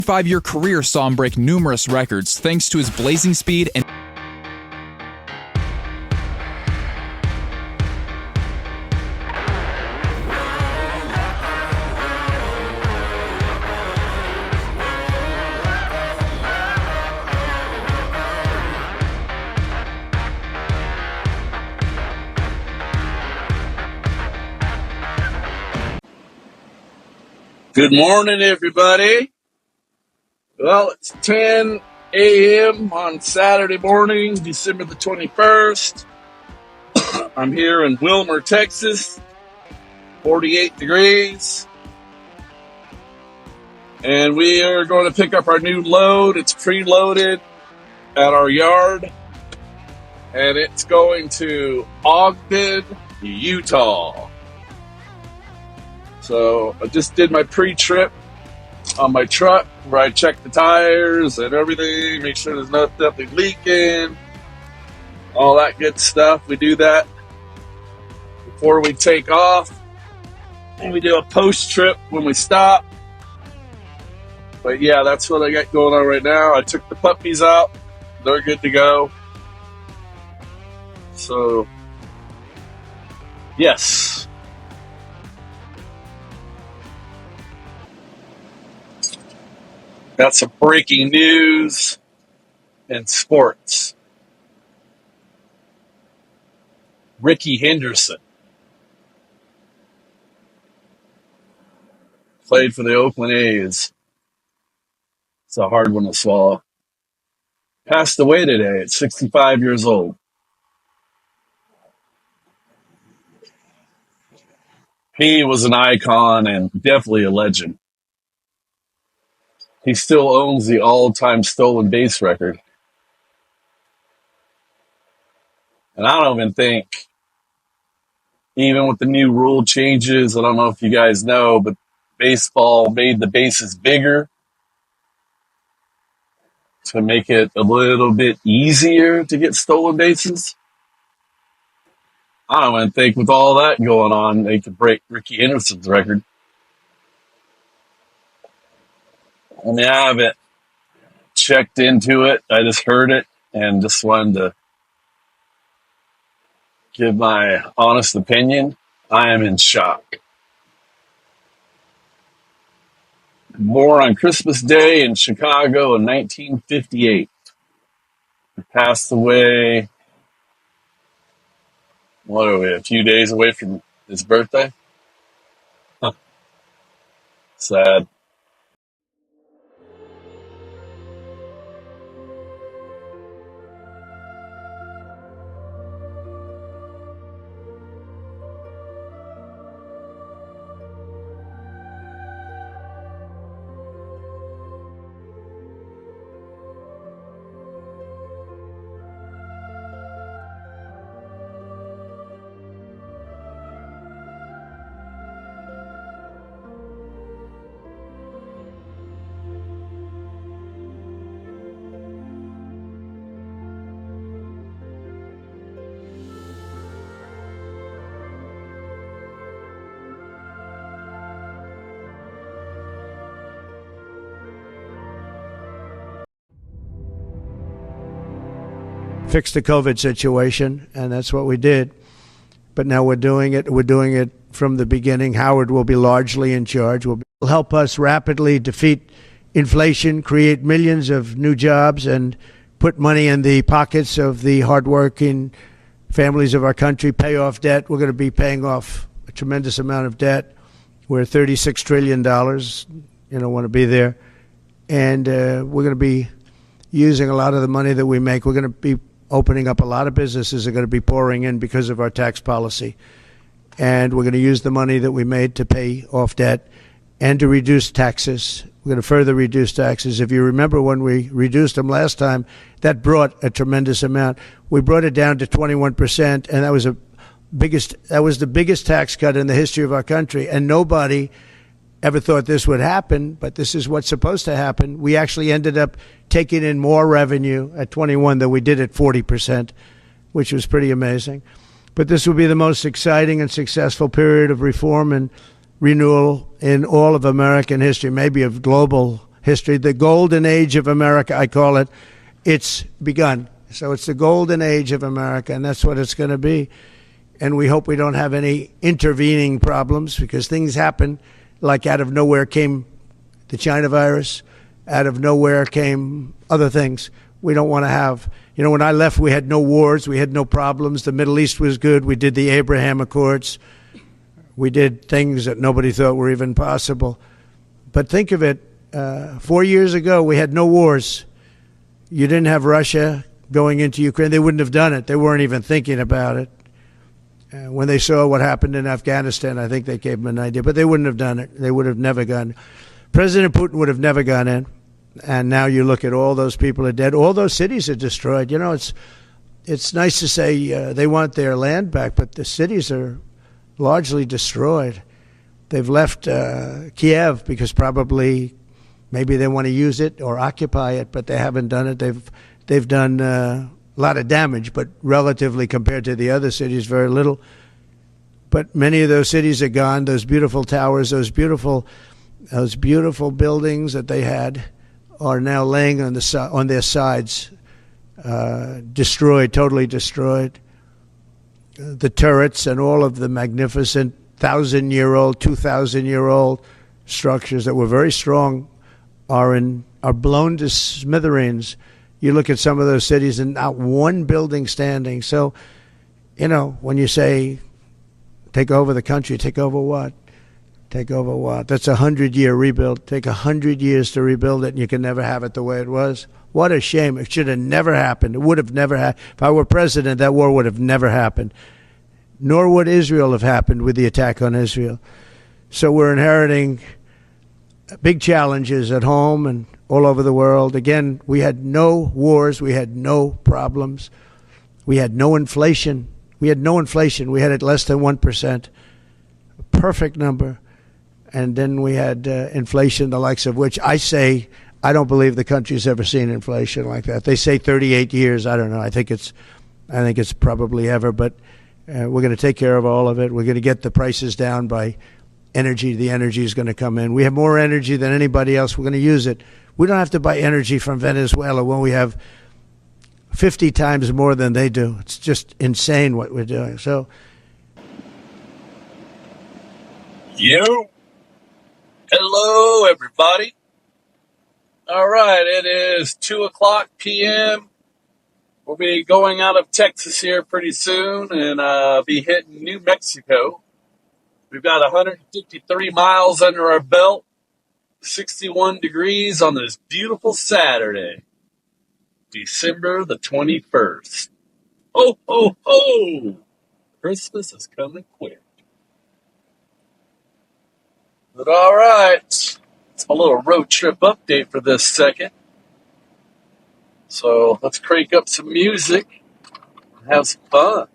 5-year career saw him break numerous records thanks to his blazing speed and Good morning, everybody. Well, it's 10 a.m. on Saturday morning, December the 21st. I'm here in Wilmer, Texas, 48 degrees. And we are going to pick up our new load. It's preloaded at our yard. And it's going to Ogden, Utah. So I just did my pre-trip on my truck where I check the tires and everything, make sure there's nothing leaking, all that good stuff. We do that before we take off, and we do a post-trip when we stop. But yeah, that's what I got going on right now. I took the puppies out. They're good to go. So, yes. Got some breaking news in sports. Ricky Henderson played for the Oakland A's. It's a hard one to swallow. Passed away today at 65 years old. He was an icon and definitely a legend. He still owns the all-time stolen base record. And I don't even think, even with the new rule changes, I don't know if you guys know, but baseball made the bases bigger to make it a little bit easier to get stolen bases. I don't even think with all that going on, they could break Ricky Henderson's record. I mean, I haven't checked into it. I just heard it and just wanted to give my honest opinion. I am in shock. Born on Christmas Day in Chicago in 1958. He passed away, what are we, a few days away from his birthday? Huh. Sad. Fix the COVID situation, and that's what we did. But now we're doing it. We're doing it from the beginning. Howard will be largely in charge. Will help us rapidly defeat inflation, create millions of new jobs, and put money in the pockets of the hardworking families of our country, pay off debt. We're going to be paying off a tremendous amount of debt. We're $36 trillion. You don't want to be there. And we're going to be using a lot of the money that we make. We're going to be opening up a lot of businesses are going to be pouring in because of our tax policy. And we're going to use the money that we made to pay off debt and to reduce taxes. We're going to further reduce taxes. If you remember when we reduced them last time, that brought a tremendous amount. We brought it down to 21%, and that was the biggest tax cut in the history of our country. And nobody ever thought this would happen, but this is what's supposed to happen. We actually ended up taking in more revenue at 21 than we did at 40%, which was pretty amazing. But this will be the most exciting and successful period of reform and renewal in all of American history, maybe of global history. The golden age of America, I call it. It's begun. So it's the golden age of America, and that's what it's going to be. And we hope we don't have any intervening problems, because things happen. Like out of nowhere came the China virus. Out of nowhere came other things we don't want to have. You know, when I left, we had no wars. We had no problems. The Middle East was good. We did the Abraham Accords. We did things that nobody thought were even possible. But think of it, 4 years ago, we had no wars. You didn't have Russia going into Ukraine. They wouldn't have done it. They weren't even thinking about it. When they saw what happened in Afghanistan, I think they gave them an idea. But they wouldn't have done it. They would have never gone. President Putin would have never gone in. And now you look at all those people are dead. All those cities are destroyed. You know, it's nice to say they want their land back, but the cities are largely destroyed. They've left Kiev because probably maybe they want to use it or occupy it, but they haven't done it. They've done a lot of damage, but relatively compared to the other cities, very little. But many of those cities are gone. Those beautiful towers, those beautiful buildings that they had are now laying on their sides, destroyed, totally destroyed. The turrets and all of the magnificent 1,000-year-old, 2,000-year-old structures that were very strong are blown to smithereens. You look at some of those cities and not one building standing. So, you know, when you say take over the country, take over what? Take over what? That's a 100-year rebuild. Take 100 years to rebuild it, and you can never have it the way it was. What a shame. It should have never happened. It would have never happened. If I were president, that war would have never happened. Nor would Israel have happened with the attack on Israel. So we're inheriting big challenges at home and all over the world. Again, we had no wars. We had no problems. We had no inflation. We had it less than 1%. Perfect number. And then we had inflation, the likes of which I say I don't believe the country's ever seen inflation like that. They say 38 years. I don't know. I think it's probably ever. But we're going to take care of all of it. We're going to get the prices down by energy. The energy is going to come in. We have more energy than anybody else. We're going to use it. We don't have to buy energy from Venezuela when we have 50 times more than they do. It's just insane what we're doing. So, Hello, everybody. All right, it is 2:00 p.m. We'll be going out of Texas here pretty soon and be hitting New Mexico. We've got 153 miles under our belt, 61 degrees on this beautiful Saturday, December the 21st. Ho, ho, ho! Christmas is coming quick. But all right, it's a little road trip update for this second. So let's crank up some music and have some fun.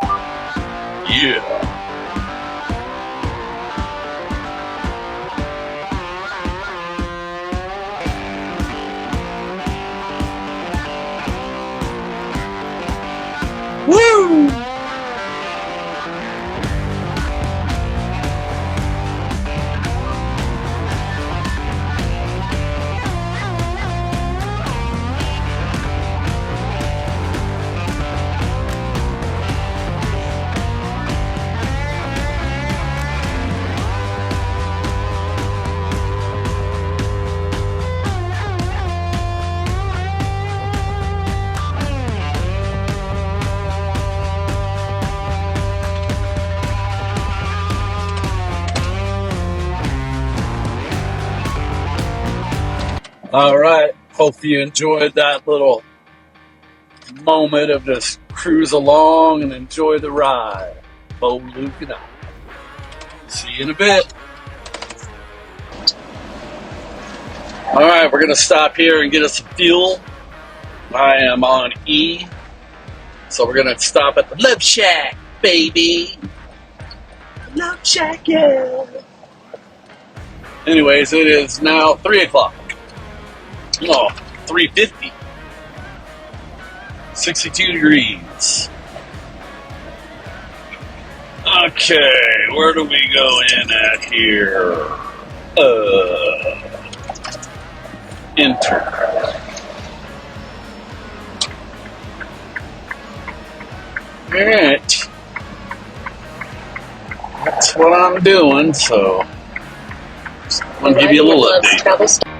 Yeah. Woo! All right. Hope you enjoyed that little moment of just cruise along and enjoy the ride. Bo, Luke, and I. See you in a bit. All right, we're going to stop here and get us some fuel. I am on E, so we're going to stop at the Love Shack, baby. Love Shack, yeah. Anyways, it is now 3 o'clock. No, 3:50. 62 degrees. Okay, where do we go in at here? enter. Alright. That's what I'm doing, so I'm going to give you a little update.